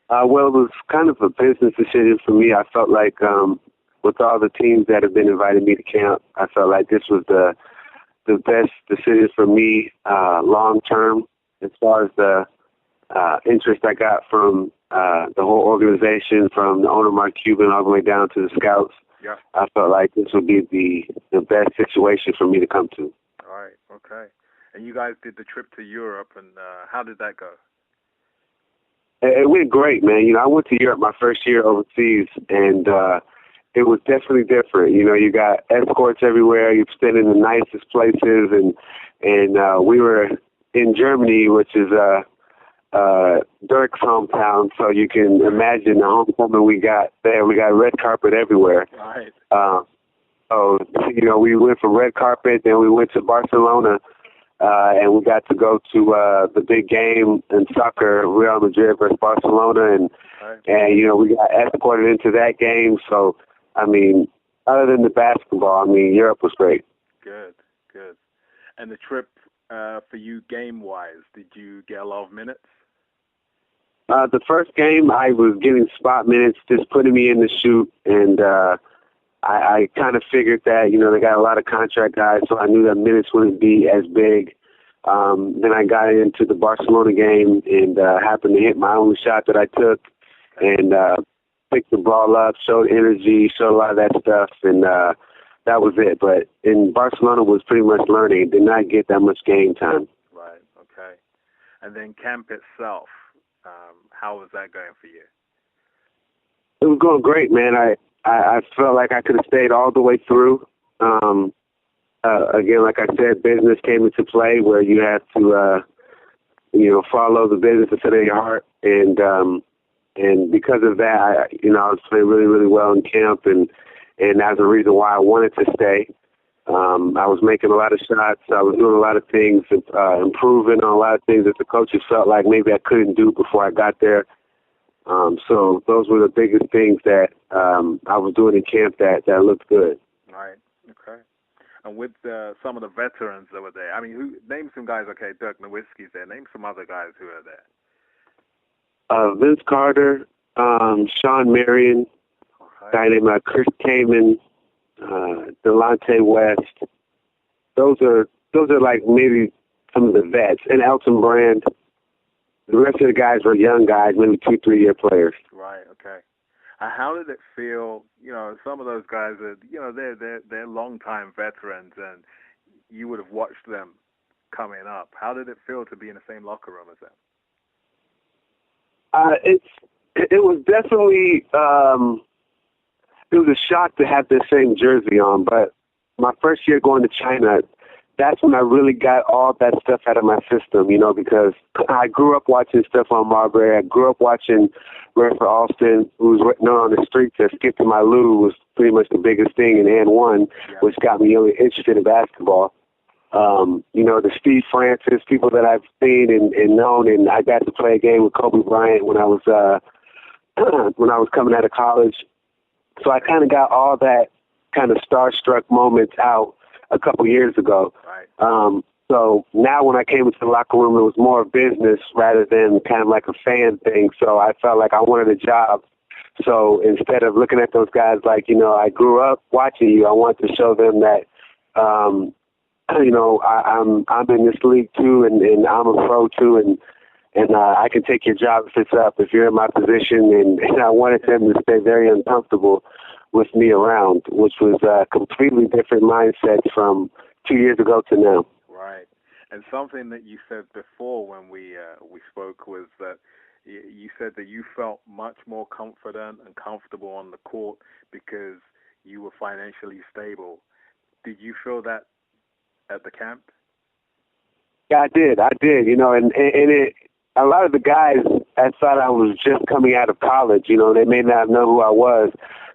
Well, it was kind of a business decision for me. I felt like with all the teams that have been inviting me to camp, I felt like this was the best decision for me long term as far as the interest I got from the whole organization, from the owner, Mark Cuban, all the way down to the scouts. Yeah. I felt like this would be the best situation for me to come to. All right. Okay. And you guys did the trip to Europe, and how did that go? It went great, man. You know, I went to Europe my first year overseas, and it was definitely different. You know, you got escorts everywhere. You're staying in the nicest places, and we were in Germany, which is Dirk's hometown. So you can imagine the homecoming we got there. We got red carpet everywhere. Right. So you know, we went from red carpet, then we went to Barcelona. And we got to go to the big game in soccer, Real Madrid versus Barcelona, and you know, we got escorted into that game. So, I mean, other than the basketball, I mean, Europe was great. Good. And the trip for you, game-wise, did you get a lot of minutes? The first game, I was getting spot minutes, just putting me in the shoot, and I kind of figured that, you know, they got a lot of contract guys, so I knew that minutes wouldn't be as big. Then I got into the Barcelona game and happened to hit my only shot that I took and picked the ball up, showed energy, showed a lot of that stuff, and that was it. But in Barcelona was pretty much learning. Did not get that much game time. Right, okay. And then camp itself, how was that going for you? It was going great, man. I felt like I could have stayed all the way through. Again, like I said, business came into play where you have to, you know, follow the business instead of your heart. And because of that, I was playing really, really well in camp, and that's the reason why I wanted to stay. I was making a lot of shots. I was doing a lot of things, improving on a lot of things that the coaches felt like maybe I couldn't do before I got there. So those were the biggest things that I was doing in camp that looked good. Right. Okay. And with some of the veterans that were there, I mean, name some guys? Okay, Dirk Nowitzki's there. Name some other guys who are there. Vince Carter, Sean Marion, a guy named Chris Kaman, Delonte West. Those are like maybe some of the vets, and Elton Brand. The rest of the guys were young guys, maybe 2-3 year players. Right. Okay. How did it feel? You know, some of those guys are, you know, they're longtime veterans, and you would have watched them coming up. How did it feel to be in the same locker room as them? It was definitely it was a shock to have the same jersey on. But my first year going to China, that's when I really got all that stuff out of my system, you know, because I grew up watching stuff on Marbury. I grew up watching Redford Alston, who was known on the streets as Skip to My Lou, was pretty much the biggest thing in N1, which got me really interested in basketball. You know, the Steve Francis, people that I've seen and known, and I got to play a game with Kobe Bryant when I was coming out of college. So I kind of got all that kind of starstruck moments out a couple years ago. Right. So now when I came into the locker room, it was more business rather than kind of like a fan thing. So I felt like I wanted a job. So instead of looking at those guys like, you know, I grew up watching you, I wanted to show them that, you know, I'm in this league too, and I'm a pro too, and I can take your job if it's up, if you're in my position. And I wanted them to stay very uncomfortable with me around, which was a completely different mindset from 2 years ago to now. Right. And something that you said before when we spoke was that you said that you felt much more confident and comfortable on the court because you were financially stable. Did you feel that at the camp? Yeah, I did. You know, and it, a lot of the guys, I thought I was just coming out of college. You know, they may not know who I was,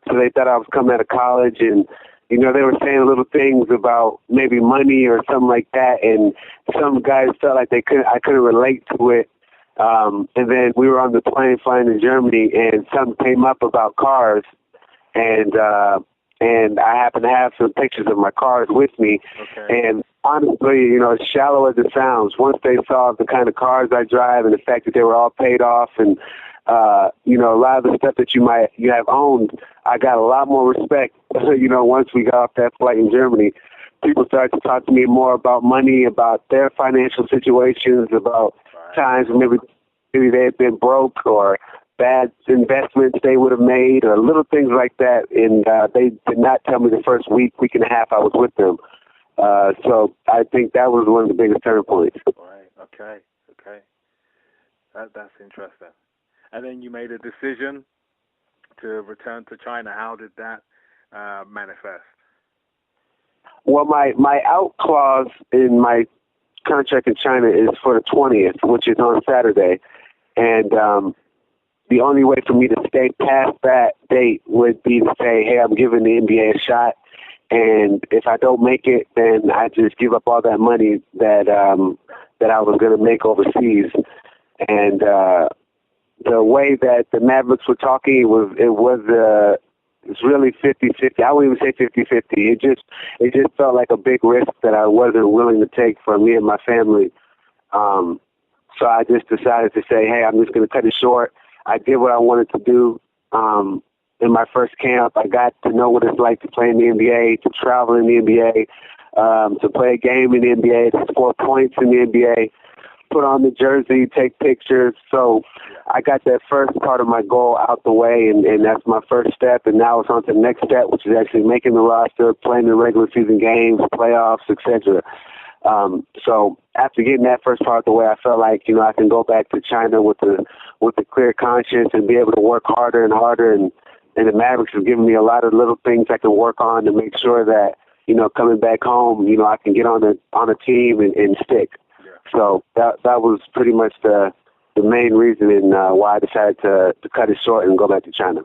so they thought I was coming out of college, and you know, they were saying little things about maybe money or something like that, and some guys felt like I couldn't relate to it. And then we were on the plane flying to Germany, and something came up about cars, and I happened to have some pictures of my cars with me. Okay. And honestly, you know, as shallow as it sounds, once they saw the kind of cars I drive and the fact that they were all paid off and a lot of the stuff that you have owned, I got a lot more respect, once we got off that flight in Germany. People started to talk to me more about money, about their financial situations, about times when maybe they had been broke or bad investments they would have made or little things like that. And they did not tell me the first week and a half I was with them. So I think that was one of the biggest turning points. Right. Okay. That's interesting. And then you made a decision to return to China. How did that manifest? Well, my out clause in my contract in China is for the 20th, which is on Saturday. And the only way for me to stay past that date would be to say, hey, I'm giving the NBA a shot. And if I don't make it, then I just give up all that money that I was going to make overseas. And the way that the Mavericks were talking, it was really 50-50. I wouldn't even say 50-50. It just felt like a big risk that I wasn't willing to take for me and my family. So I just decided to say, hey, I'm just going to cut it short. I did what I wanted to do. In my first camp, I got to know what it's like to play in the NBA, to travel in the NBA, to play a game in the NBA, to score points in the NBA, put on the jersey, take pictures. So I got that first part of my goal out the way, and that's my first step. And now it's on to the next step, which is actually making the roster, playing the regular season games, playoffs, etc. So after getting that first part of the way, I felt like, I can go back to China with a clear conscience and be able to work harder and harder. And the Mavericks have given me a lot of little things I can work on to make sure that, coming back home, I can get on a team and stick. Yeah. So that was pretty much the main reason why I decided to cut it short and go back to China.